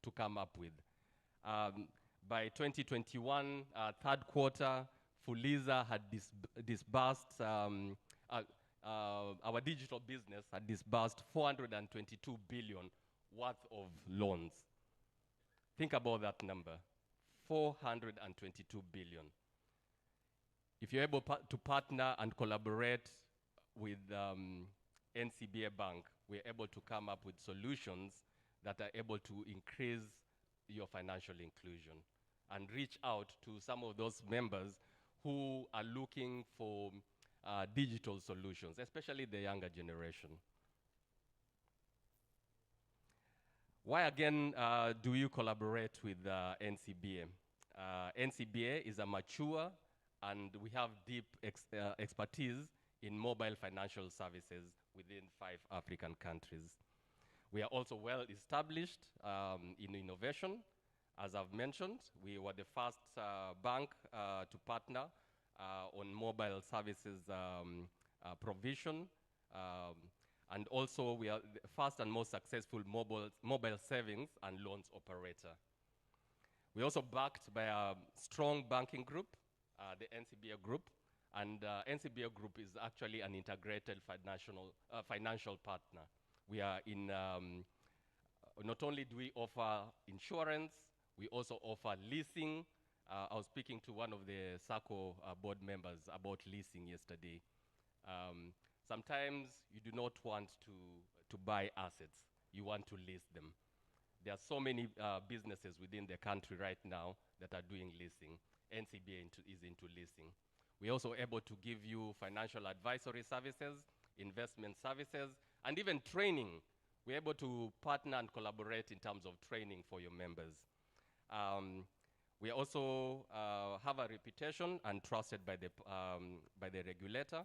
to come up with. By 2021, third quarter, Fuliza had disbursed, our digital business had disbursed 422 billion worth of loans. Think about that number, 422 billion. If you're able to partner and collaborate with NCBA Bank, we're able to come up with solutions that are able to increase your financial inclusion and reach out to some of those members who are looking for digital solutions, especially the younger generation. Why again do you collaborate with NCBA? NCBA is a mature and we have deep expertise in mobile financial services within 5 African countries. We are also well established in innovation. As I've mentioned, we were the first bank to partner on mobile services provision. And also we are the first and most successful mobile savings and loans operator. We're also backed by a strong banking group, the NCBA Group. And NCBA Group is actually an integrated financial partner. We are in, not only do we offer insurance, we also offer leasing. I was speaking to one of the Sacco board members about leasing yesterday. Sometimes you do not want to buy assets, you want to lease them. There are so many businesses within the country right now that are doing leasing. NCBA is into leasing. We're also able to give you financial advisory services, investment services, and even training. We're able to partner and collaborate in terms of training for your members. We also have a reputation and trusted by the regulator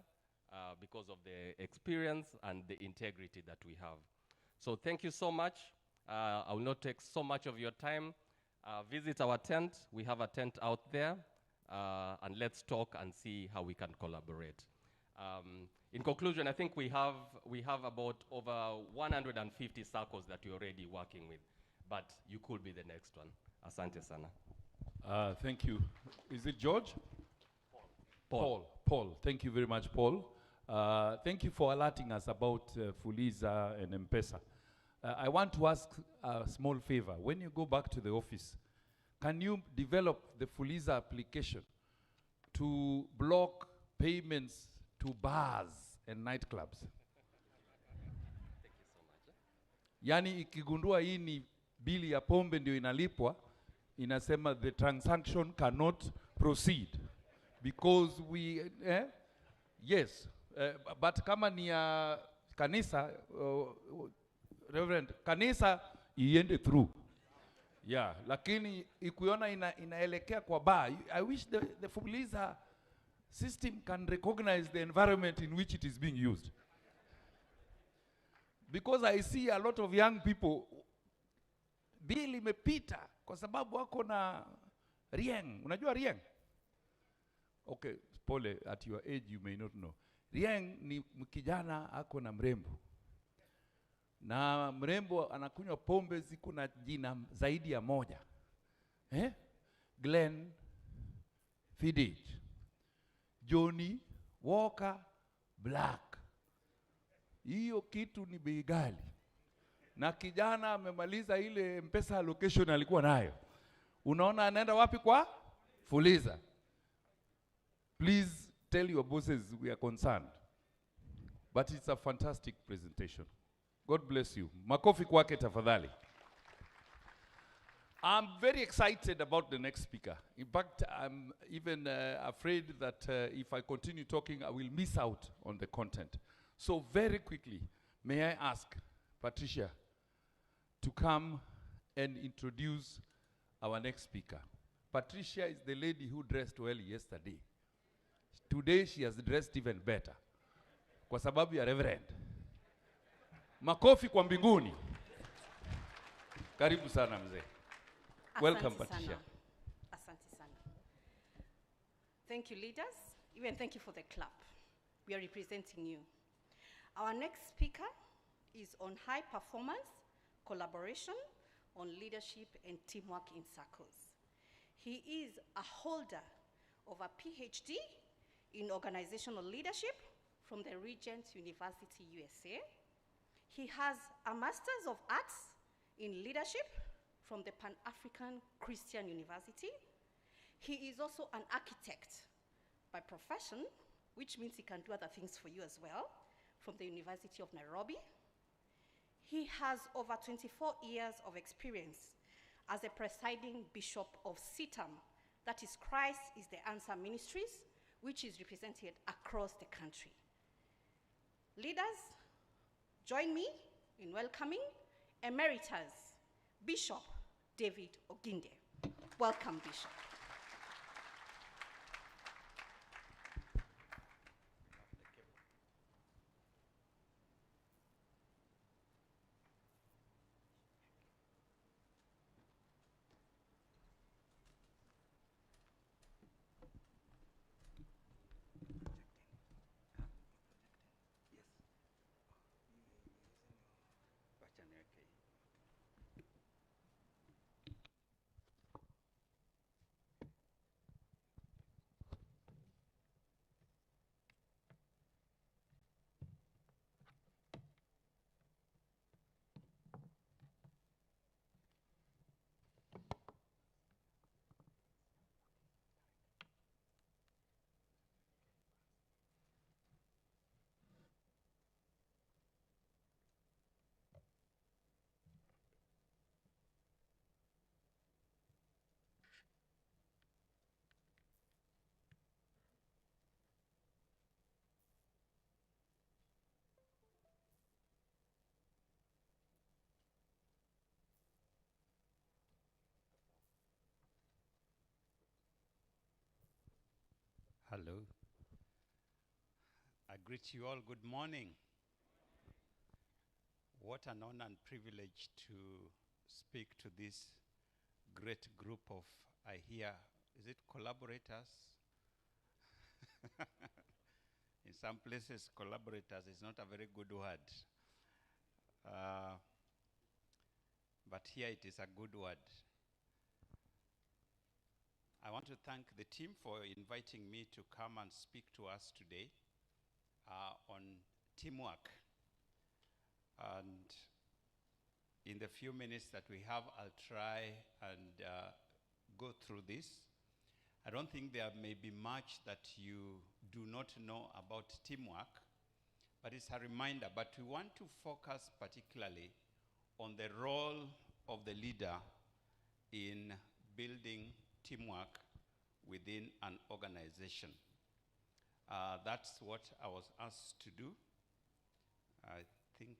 because of the experience and the integrity that we have. So thank you so much. I will not take so much of your time. Visit our tent. We have a tent out there. And let's talk and see how we can collaborate. In conclusion, I think we have about over 150 circles that we're already working with, but you could be the next one. Asante sana. Thank you. Is it George? Paul. Thank you very much, Paul. Thank you for alerting us about Fuliza and M-Pesa. I want to ask a small favor. When you go back to the office, can you develop the Fuliza application to block payments to bars and nightclubs? Thank you so much. Yani ikigundua hii ni bili ya pombe ndio inalipwa, inasema the transaction cannot proceed because we yes, but kama ni ya kanisa, Reverend, kanisa iende through. Yeah, lakini ikiona inaelekea kwa bar, I wish the Fuliza system can recognize the environment in which it is being used. Because I see a lot of young people, bill imepita kwa sababu wako na rieng. Unajua rieng? Okay, pole, at your age you may not know. Rieng ni kijana ako na mrembo. Na mrembo anakunywa pombe ziko na jina zaidi ya moja. Glenn Fiddich, Johnny Walker Black. Hiyo kitu ni bei ghali. Na kijana amemaliza ile M-Pesa allocation alikuwa nayo. Unaona anaenda wapi kwa? Fuliza. Please tell your bosses we are concerned. But it's a fantastic presentation. God bless you. Makofi kwake tafadhali. I'm very excited about the next speaker. In fact, I'm even afraid that if I continue talking, I will miss out on the content. So very quickly, may I ask Patricia to come and introduce our next speaker. Patricia is the lady who dressed well yesterday. Today she has dressed even better. Kwa sababu ya Reverend. Makofi kwa mbinguni. Karibu sana mzee. Welcome, Patricia. Asante sana. Thank you, leaders. Even thank you for the clap. We are representing you. Our next speaker is on high performance, collaboration, on leadership and teamwork in SACCOs. He is a holder of a PhD in organizational leadership from the Regent University, USA. He has a Master's of Arts in Leadership from the Pan-African Christian University. He is also an architect by profession, which means he can do other things for you as well, from the University of Nairobi. He has over 24 years of experience as a presiding bishop of CITAM, that is Christ is the Answer Ministries, which is represented across the country. Leaders, join me in welcoming Emeritus Bishop David Oginde. Welcome, Bishop. Hello. I greet you all. Good morning. What an honor and privilege to speak to this great group of, I hear, is it collaborators? In some places, collaborators is not a very good word. But here it is a good word. I want to thank the team for inviting me to come and speak to us today on teamwork. And in the few minutes that we have, I'll try and go through this. I don't think there may be much that you do not know about teamwork, but it's a reminder. But we want to focus particularly on the role of the leader in building teamwork within an organization. That's what I was asked to do. I think.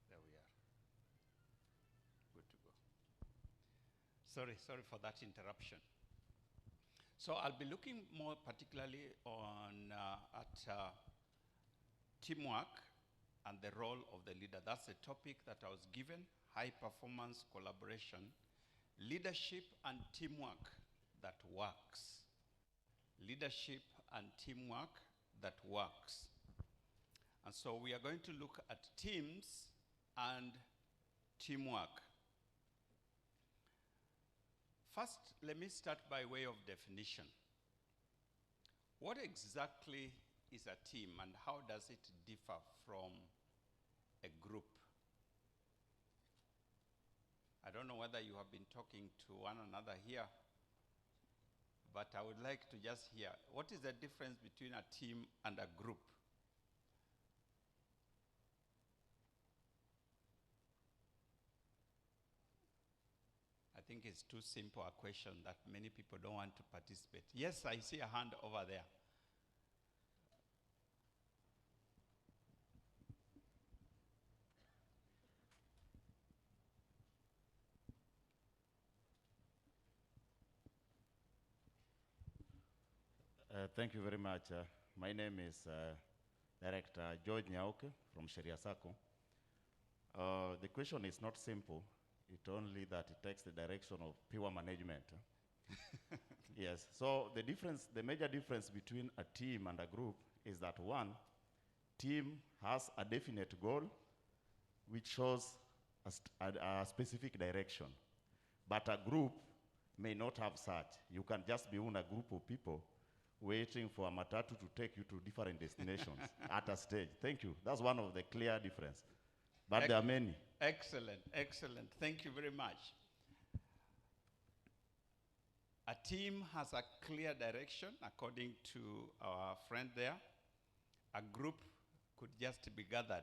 There we are. Good to go. Sorry for that interruption. So I'll be looking more particularly on at teamwork and the role of the leader. That's the topic that I was given: high performance collaboration, leadership and teamwork that works. Leadership and teamwork that works. And so we are going to look at teams and teamwork. First, let me start by way of definition. What exactly is a team and how does it differ from a group? I don't know whether you have been talking to one another here, but I would like to just hear, what is the difference between a team and a group? I think it's too simple a question that many people don't want to participate. Yes, I see a hand over there. Thank you very much, My name is Director George Nyauke from Sacco. The question is not simple. It only that it takes the direction of pure management. Yes, so the major difference between a team and a group is that one, team has a definite goal which shows a specific direction. But a group may not have such. You can just be in a group of people waiting for a matatu to take you to different destinations at a stage. Thank you. That's one of the clear difference. But there are many. Excellent, excellent. Thank you very much. A team has a clear direction, according to our friend there. A group could just be gathered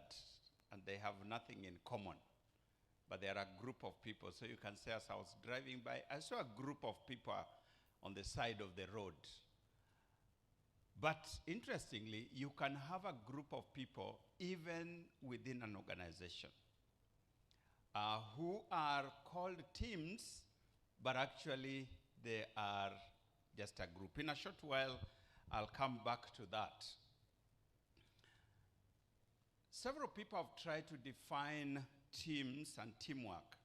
and they have nothing in common. But they are a group of people. So you can say, as I was driving by, I saw a group of people on the side of the road. But interestingly, you can have a group of people even within an organization who are called teams, but actually they are just a group. In a short while, I'll come back to that. Several people have tried to define teams and teamwork.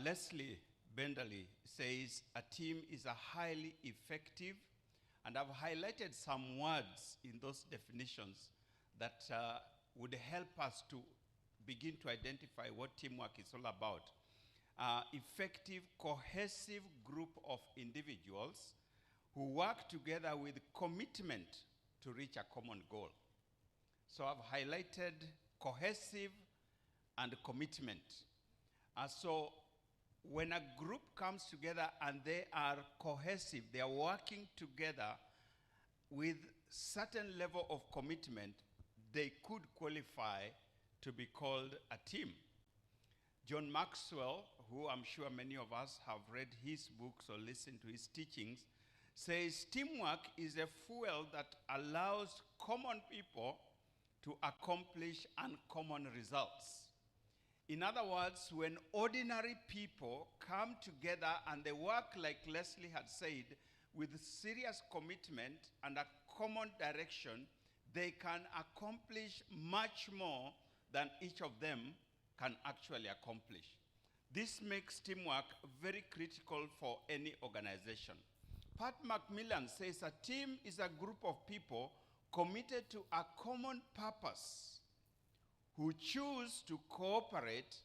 Leslie Benderly says a team is a highly effective, and I've highlighted some words in those definitions that would help us to begin to identify what teamwork is all about. Effective, cohesive group of individuals who work together with commitment to reach a common goal. So I've highlighted cohesive and commitment. So when a group comes together and they are cohesive, they are working together with certain level of commitment, they could qualify to be called a team. John Maxwell, who I'm sure many of us have read his books or listened to his teachings, says teamwork is a fuel that allows common people to accomplish uncommon results. In other words, when ordinary people come together and they work, like Leslie had said, with serious commitment and a common direction, they can accomplish much more than each of them can actually accomplish. This makes teamwork very critical for any organization. Pat Macmillan says a team is a group of people committed to a common purpose who choose to cooperate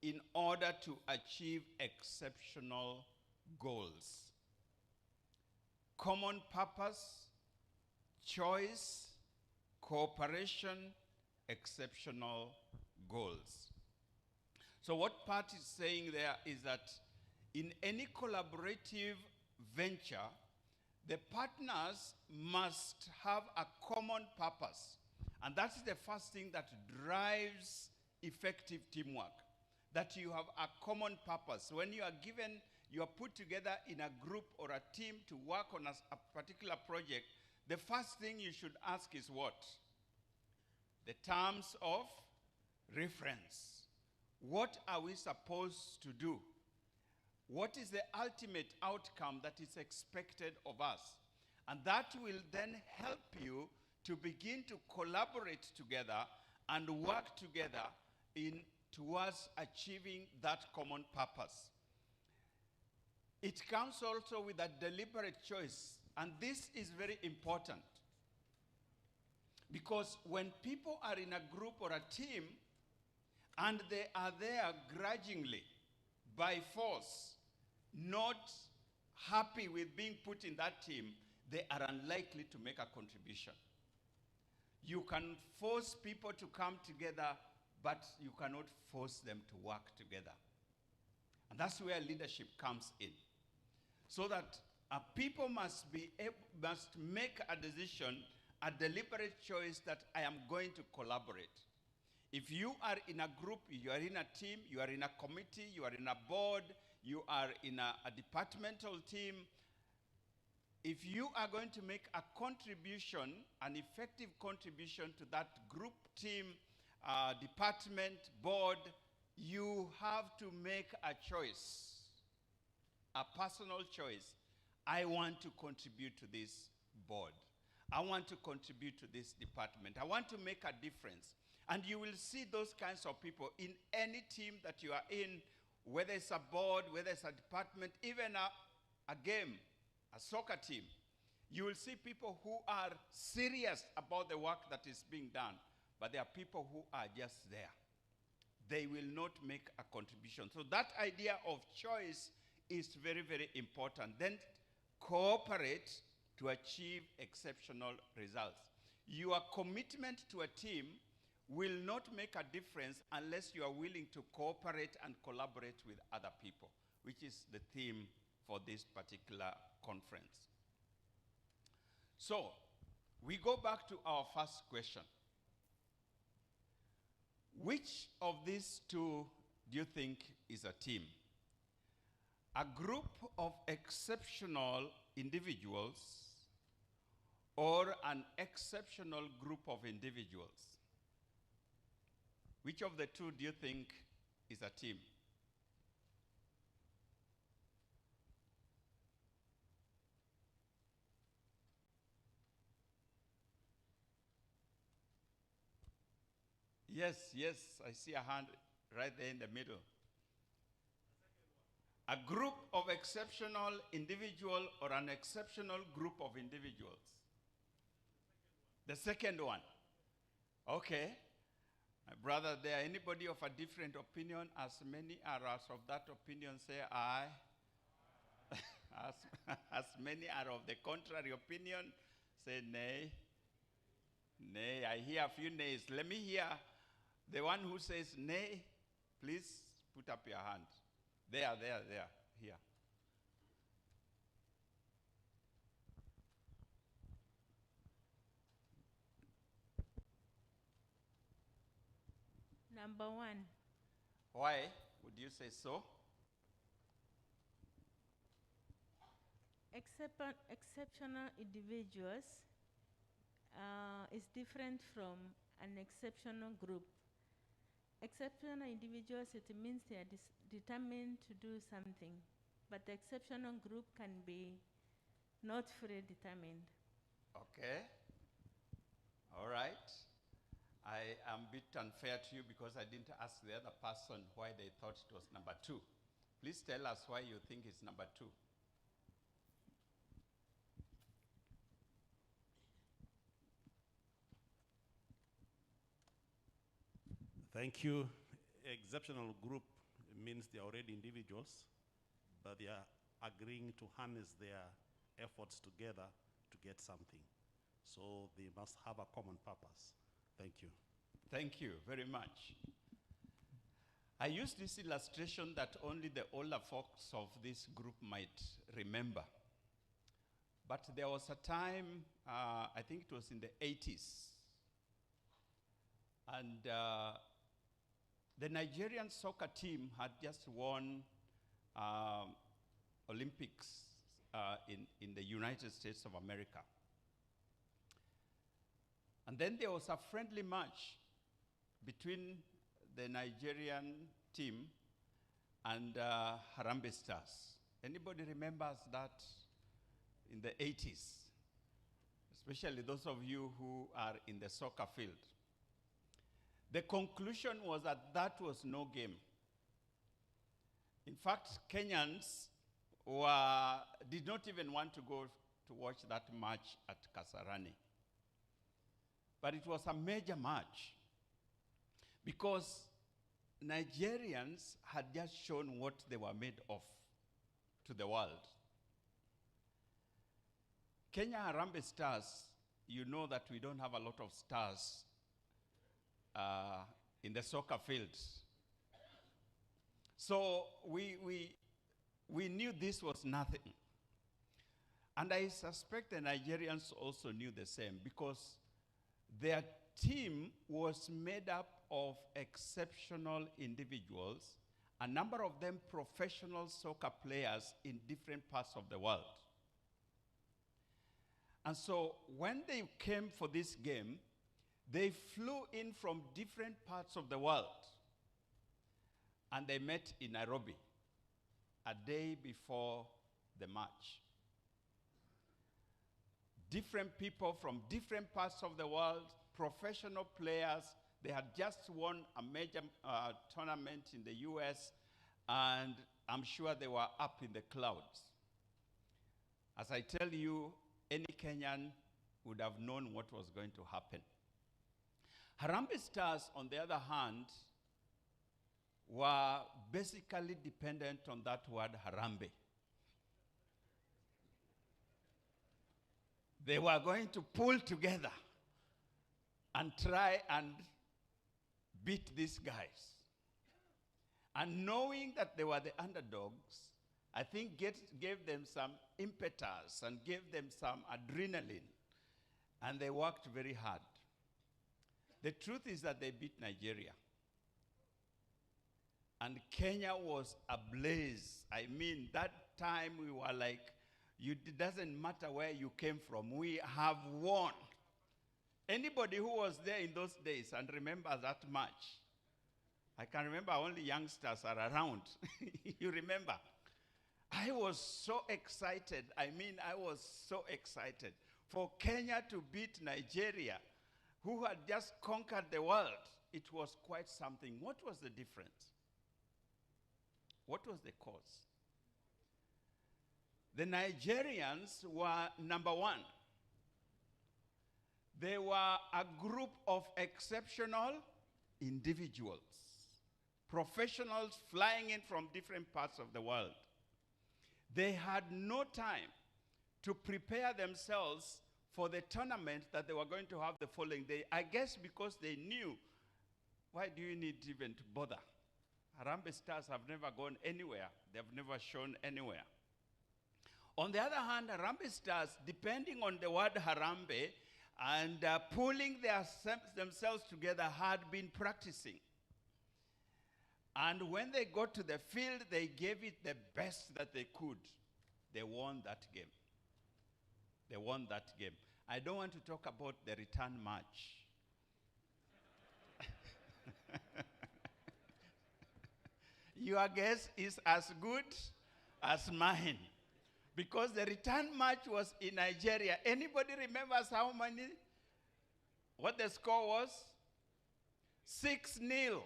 in order to achieve exceptional goals. Common purpose, choice, cooperation, exceptional goals. So what Pat is saying there is that in any collaborative venture, the partners must have a common purpose. And that's the first thing that drives effective teamwork, that you have a common purpose. When you are given, you are put together in a group or a team to work on a particular project, the first thing you should ask is what? The terms of reference. What are we supposed to do? What is the ultimate outcome that is expected of us? And that will then help you to begin to collaborate together and work together towards achieving that common purpose. It comes also with a deliberate choice, and this is very important. Because when people are in a group or a team, and they are there grudgingly, by force, not happy with being put in that team, they are unlikely to make a contribution. You can force people to come together, but you cannot force them to work together. And that's where leadership comes in. So that people must make a decision, a deliberate choice that I am going to collaborate. If you are in a group, you are in a team, you are in a committee, you are in a board, you are in a departmental team, if you are going to make a contribution, an effective contribution to that group, team, department, board, you have to make a choice, a personal choice. I want to contribute to this board. I want to contribute to this department. I want to make a difference. And you will see those kinds of people in any team that you are in, whether it's a board, whether it's a department, even a game, a soccer team. You will see people who are serious about the work that is being done, but there are people who are just there. They will not make a contribution. So that idea of choice is very, very important. Then cooperate to achieve exceptional results. Your commitment to a team will not make a difference unless you are willing to cooperate and collaborate with other people, which is the theme for this particular conference. So, we go back to our first question. Which of these two do you think is a team? A group of exceptional individuals or an exceptional group of individuals? Which of the two do you think is a team? Yes, yes, I see a hand right there in the middle. A group of exceptional individual or an exceptional group of individuals? The second one. Okay. My brother, there anybody of a different opinion? As many are as of that opinion, say aye. as many are of the contrary opinion, say nay. Nay, I hear a few nays. Let me hear the one who says nay. Please put up your hand. There, here. Number one. Why would you say so? Exceptional individuals is different from an exceptional group. Exceptional individuals, it means they are determined to do something, but the exceptional group can be not fully determined. Okay. All right. I am a bit unfair to you because I didn't ask the other person why they thought it was number two. Please tell us why you think it's number two. Thank you. Exceptional group means they are already individuals, but they are agreeing to harness their efforts together to get something. So they must have a common purpose. Thank you. Thank you very much. I use this illustration that only the older folks of this group might remember. But there was a time, I think it was in the 80s, and the Nigerian soccer team had just won Olympics in the United States of America. And then there was a friendly match between the Nigerian team and Harambee Stars. Anybody remembers that in the 80s? Especially those of you who are in the soccer field. The conclusion was that was no game. In fact, Kenyans did not even want to go to watch that match at Kasarani. But it was a major match because Nigerians had just shown what they were made of to the world. Kenya Harambee Stars, you know that we don't have a lot of stars in the soccer field. So we knew this was nothing. And I suspect the Nigerians also knew the same because their team was made up of exceptional individuals, a number of them professional soccer players in different parts of the world. And so when they came for this game, they flew in from different parts of the world. And they met in Nairobi a day before the match. different people from different parts of the world, professional players. They had just won a major tournament in the US, and I'm sure they were up in the clouds. As I tell you, any Kenyan would have known what was going to happen. Harambee Stars, on the other hand, were basically dependent on that word Harambee. They were going to pull together and try and beat these guys. And knowing that they were the underdogs, I think gave them some impetus and gave them some adrenaline. And they worked very hard. The truth is that they beat Nigeria. And Kenya was ablaze. I mean, that time we were like, it doesn't matter where you came from, we have won. Anybody who was there in those days and remember that match, I can remember only youngsters are around. You remember? I was so excited. I mean, I was so excited for Kenya to beat Nigeria, who had just conquered the world. It was quite something. What was the difference? What was the cause? The Nigerians were number one. They were a group of exceptional individuals, professionals flying in from different parts of the world. They had no time to prepare themselves for the tournament that they were going to have the following day. I guess because they knew, why do you need even to bother? Harambee Stars have never gone anywhere. They've never shown anywhere. On the other hand, Harambee Stars, depending on the word Harambee, and pulling themselves together, had been practicing. And when they got to the field, they gave it the best that they could. They won that game. They won that game. I don't want to talk about the return match. Your guess is as good as mine. Because the return match was in Nigeria. Anybody remembers how many? What the score was? 6-0.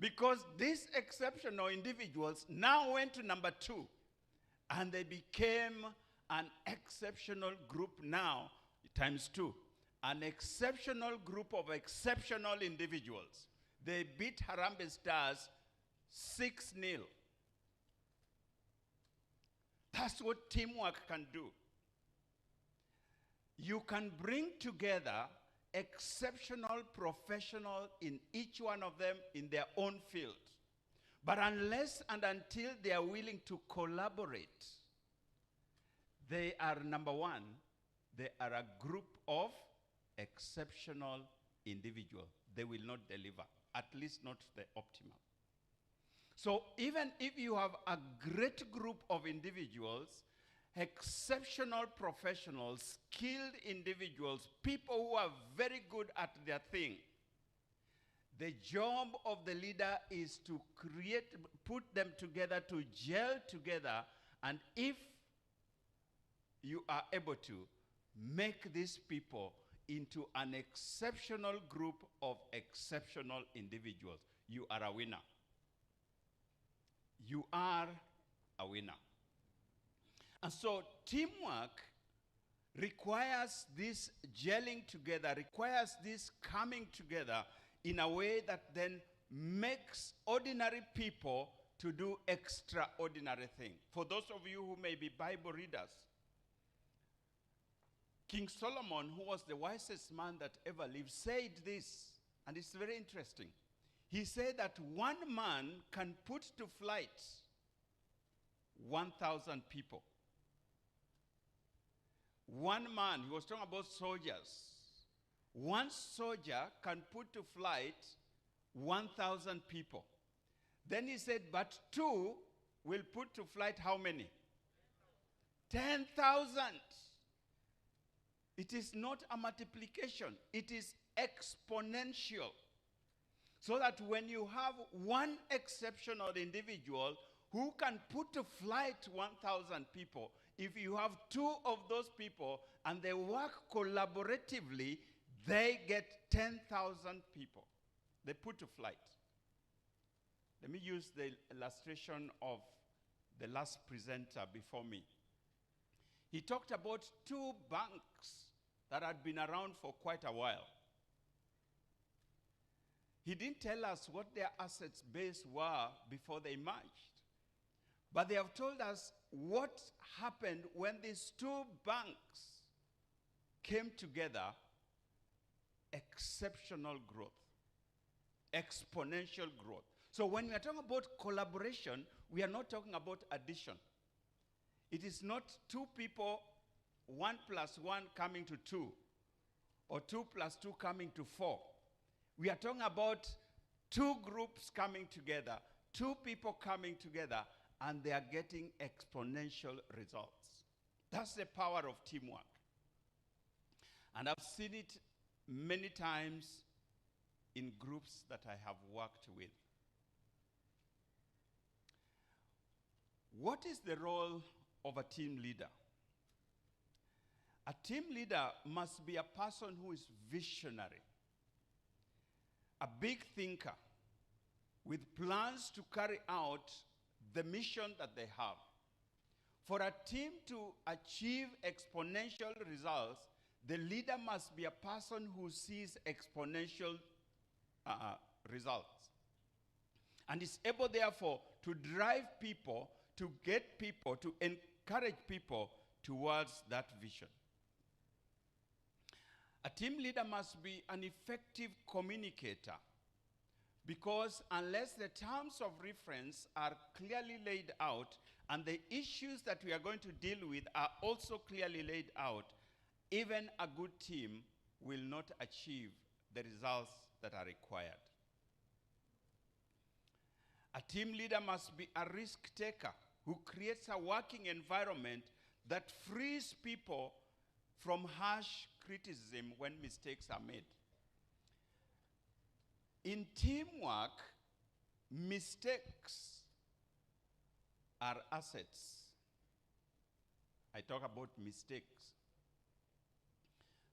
Because these exceptional individuals now went to number 2. And they became an exceptional group now, times 2. An exceptional group of exceptional individuals. They beat Harambee Stars 6-0. That's what teamwork can do. You can bring together exceptional professionals in each one of them in their own field. But unless and until they are willing to collaborate, they are, number one, they are a group of exceptional individuals. They will not deliver, at least not the optimal. So even if you have a great group of individuals, exceptional professionals, skilled individuals, people who are very good at their thing, the job of the leader is to put them together, to gel together, and if you are able to, make these people into an exceptional group of exceptional individuals, you are a winner. You are a winner. And so teamwork requires this gelling together, requires this coming together in a way that then makes ordinary people to do extraordinary things. For those of you who may be Bible readers, King Solomon, who was the wisest man that ever lived, said this, and it's very interesting. He said that one man can put to flight 1,000 people. One man, he was talking about soldiers. One soldier can put to flight 1,000 people. Then he said, but two will put to flight how many? 10,000. It is not a multiplication. It is exponential. So that when you have one exceptional individual who can put to flight 1,000 people, if you have two of those people and they work collaboratively, they get 10,000 people. They put to flight. Let me use the illustration of the last presenter before me. He talked about two banks that had been around for quite a while. He didn't tell us what their assets base were before they merged. But they have told us what happened when these two banks came together. Exceptional growth, exponential growth. So when we are talking about collaboration, we are not talking about addition. It is not two people, 1 + 1 coming to 2, or 2 + 2 coming to 4. We are talking about two groups coming together, two people coming together, and they are getting exponential results. That's the power of teamwork. And I've seen it many times in groups that I have worked with. What is the role of a team leader? A team leader must be a person who is visionary, a big thinker, with plans to carry out the mission that they have. For a team to achieve exponential results, the leader must be a person who sees exponential results and is able, therefore, to drive people, to get people, to encourage people towards that vision. A team leader must be an effective communicator, because unless the terms of reference are clearly laid out and the issues that we are going to deal with are also clearly laid out, even a good team will not achieve the results that are required. A team leader must be a risk taker who creates a working environment that frees people from harsh criticism when mistakes are made. In teamwork, mistakes are assets. I talk about mistakes.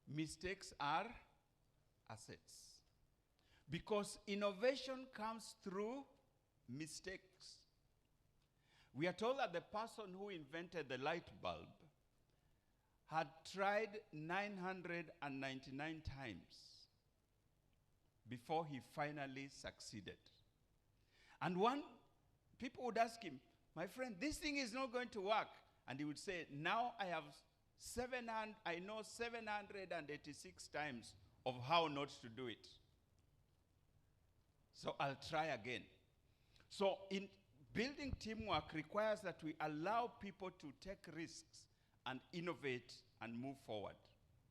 Mistakes are assets. Because innovation comes through mistakes. We are told that the person who invented the light bulb had tried 999 times before he finally succeeded. And people would ask him, "My friend, this thing is not going to work." And he would say, "Now I know 786 times of how not to do it. So I'll try again." So in building teamwork requires that we allow people to take risks and innovate and move forward.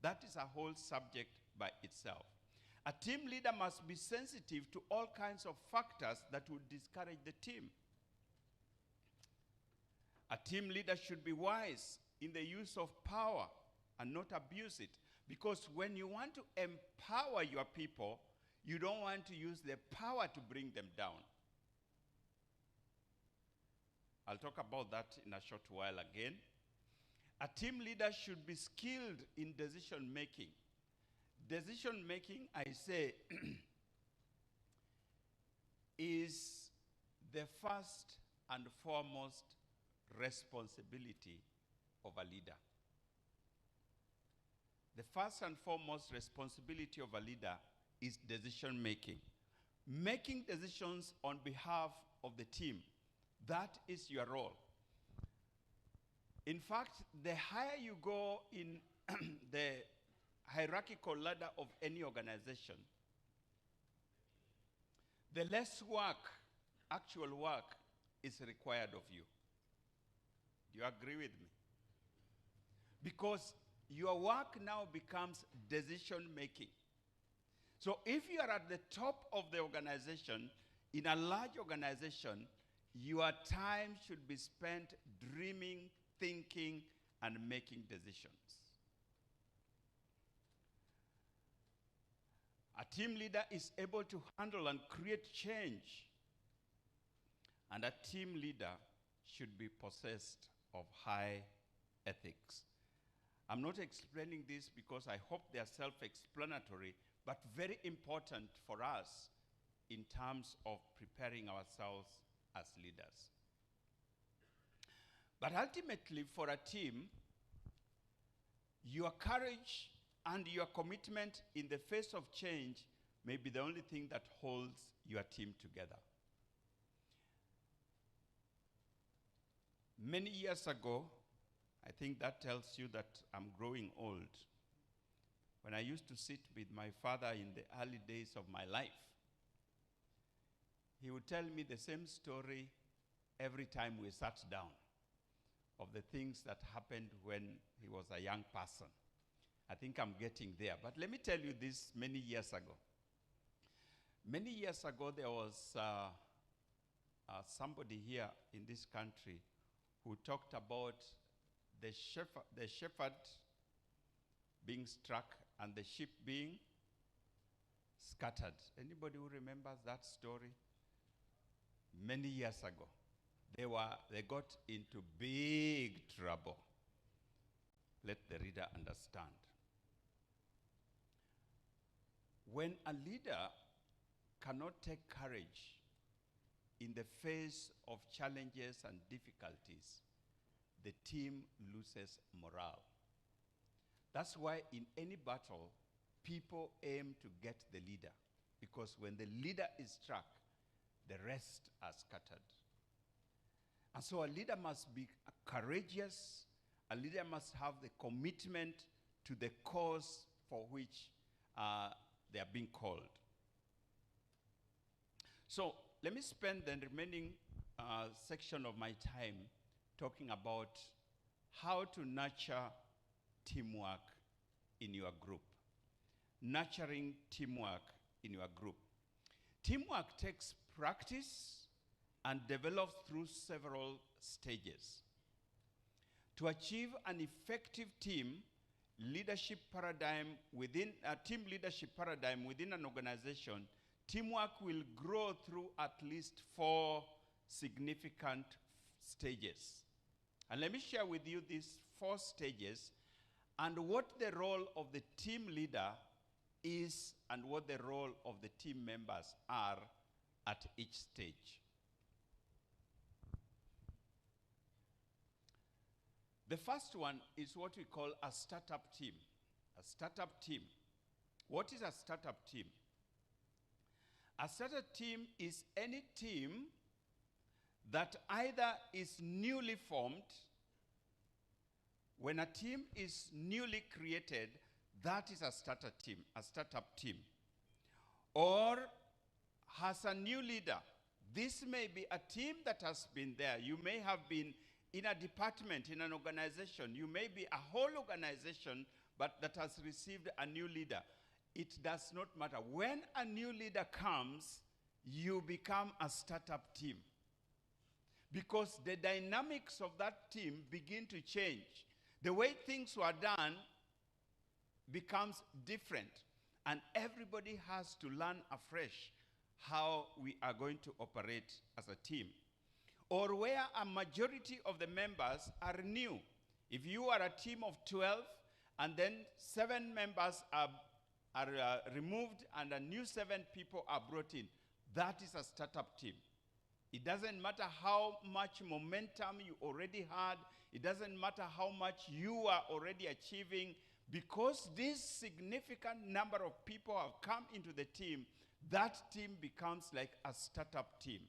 That is a whole subject by itself. A team leader must be sensitive to all kinds of factors that would discourage the team. A team leader should be wise in the use of power and not abuse it. Because when you want to empower your people, you don't want to use their power to bring them down. I'll talk about that in a short while again. A team leader should be skilled in decision making. Decision making, I say, is the first and foremost responsibility of a leader. The first and foremost responsibility of a leader is decision making. Making decisions on behalf of the team. That is your role. In fact, the higher you go in the hierarchical ladder of any organization, the less work, actual work, is required of you. Do you agree with me? Because your work now becomes decision making. So if you are at the top of the organization, in a large organization, your time should be spent dreaming, thinking, and making decisions. A team leader is able to handle and create change. And a team leader should be possessed of high ethics. I'm not explaining this because I hope they are self-explanatory, but very important for us in terms of preparing ourselves as leaders. But ultimately, for a team, your courage and your commitment in the face of change may be the only thing that holds your team together. Many years ago, I think that tells you that I'm growing old. When I used to sit with my father in the early days of my life, he would tell me the same story every time we sat down of the things that happened when he was a young person. I think I'm getting there. But let me tell you this many years ago. Many years ago, there was somebody here in this country who talked about the shepherd being struck and the sheep being scattered. Anybody who remembers that story? Many years ago. They got into big trouble. Let the reader understand. When a leader cannot take courage in the face of challenges and difficulties, the team loses morale. That's why in any battle, people aim to get the leader, because when the leader is struck, the rest are scattered. And so a leader must be courageous. A leader must have the commitment to the cause for which they are being called. So let me spend the remaining section of my time talking about how to nurture teamwork in your group. Nurturing teamwork in your group. Teamwork takes practice and develops through several stages. To achieve an effective team leadership paradigm within a team leadership paradigm within an organization, teamwork will grow through at least 4 significant stages. And let me share with you these 4 stages and what the role of the team leader is and what the role of the team members are at each stage. The first one is what we call a startup team. A startup team. What is a startup team? A startup team is any team that either is newly formed. When a team is newly created, that is a startup team. Or has a new leader. This may be a team that has been there. You may have been in a department, in an organization. You may be a whole organization, but that has received a new leader. It does not matter. When a new leader comes, you become a startup team. Because the dynamics of that team begin to change. The way things were done becomes different. And everybody has to learn afresh how we are going to operate as a team. Or where a majority of the members are new. If you are a team of 12 and then 7 members are removed and a new 7 people are brought in, that is a startup team. It doesn't matter how much momentum you already had. It doesn't matter how much you are already achieving. Because this significant number of people have come into the team, that team becomes like a startup team.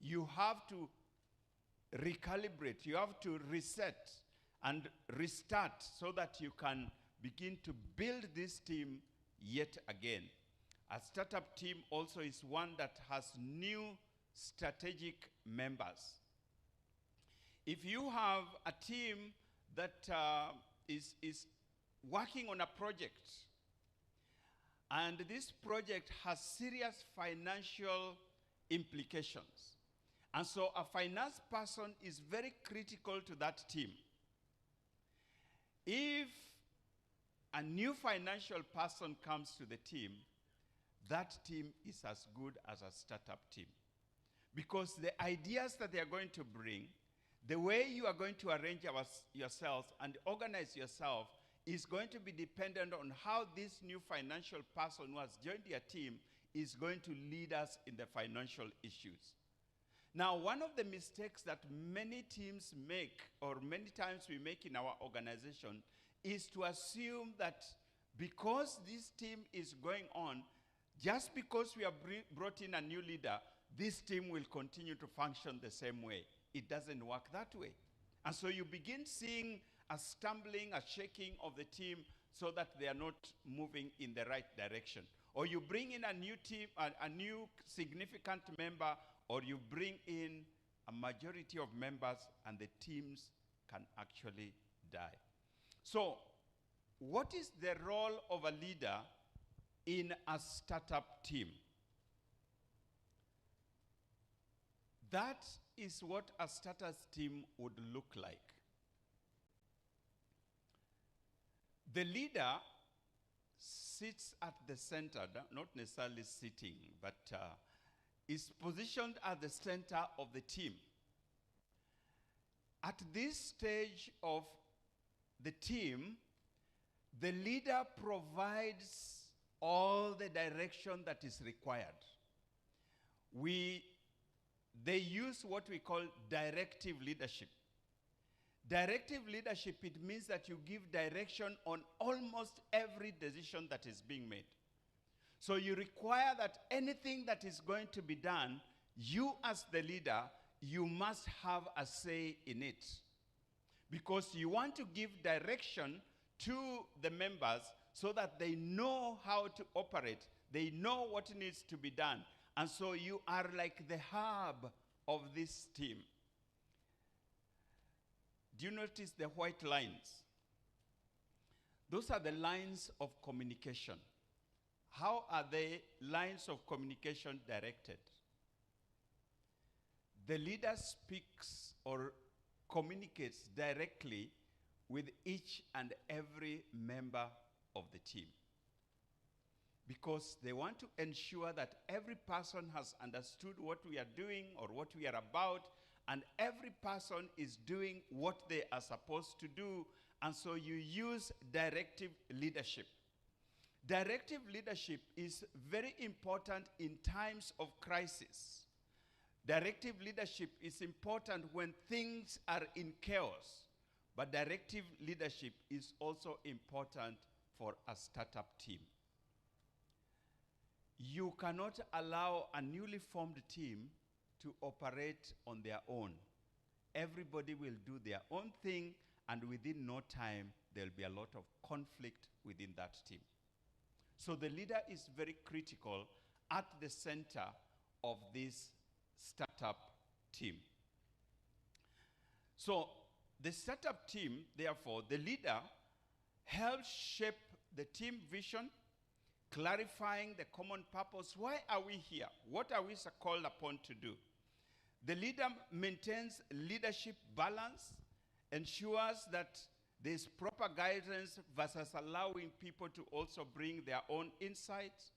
You have to recalibrate, you have to reset and restart so that you can begin to build this team yet again. A startup team also is one that has new strategic members. If you have a team that is working on a project, and this project has serious financial implications, and so a finance person is very critical to that team. If a new financial person comes to the team, that team is as good as a startup team. Because the ideas that they are going to bring, The way you are going to arrange yourselves and organize yourself is going to be dependent on how this new financial person who has joined your team is going to lead us in the financial issues. Now, one of the mistakes that many teams make, or many times we make in our organization, is to assume that because this team is going on, just because we have brought in a new leader, this team will continue to function the same way. It doesn't work that way. And so you begin seeing a stumbling, a shaking of the team so that they are not moving in the right direction. Or you bring in a new team, a new significant member, or you bring in a majority of members and the teams can actually die. So, what is the role of a leader in a startup team? That is what a startup team would look like. The leader sits at the center, not necessarily sitting, but is positioned at the center of the team. At this stage of the team, the leader provides all the direction that is required. They use what we call directive leadership. Directive leadership, it means that you give direction on almost every decision that is being made. So you require that anything that is going to be done, you as the leader, you must have a say in it. Because you want to give direction to the members so that they know how to operate. They know what needs to be done. And so you are like the hub of this team. Do you notice the white lines? Those are the lines of communication. How are the lines of communication directed? The leader speaks or communicates directly with each and every member of the team, because they want to ensure that every person has understood what we are doing or what we are about, and every person is doing what they are supposed to do, and so you use directive leadership. Directive leadership is very important in times of crisis. Directive leadership is important when things are in chaos, but directive leadership is also important for a startup team. You cannot allow a newly formed team to operate on their own. Everybody will do their own thing, and within no time, there'll be a lot of conflict within that team. So the leader is very critical at the center of this startup team. So the startup team, therefore, the leader helps shape the team vision, clarifying the common purpose. Why are we here? What are we called upon to do? The leader maintains leadership balance, ensures that there's proper guidance versus allowing people to also bring their own insights.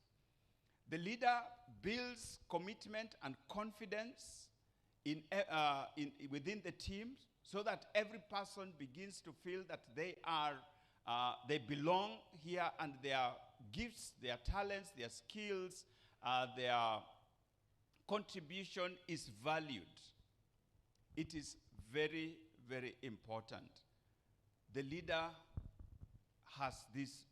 The leader builds commitment and confidence within the team so that every person begins to feel that they belong here, and their gifts, their talents, their skills, their contribution is valued. It is very, very important. The leader has this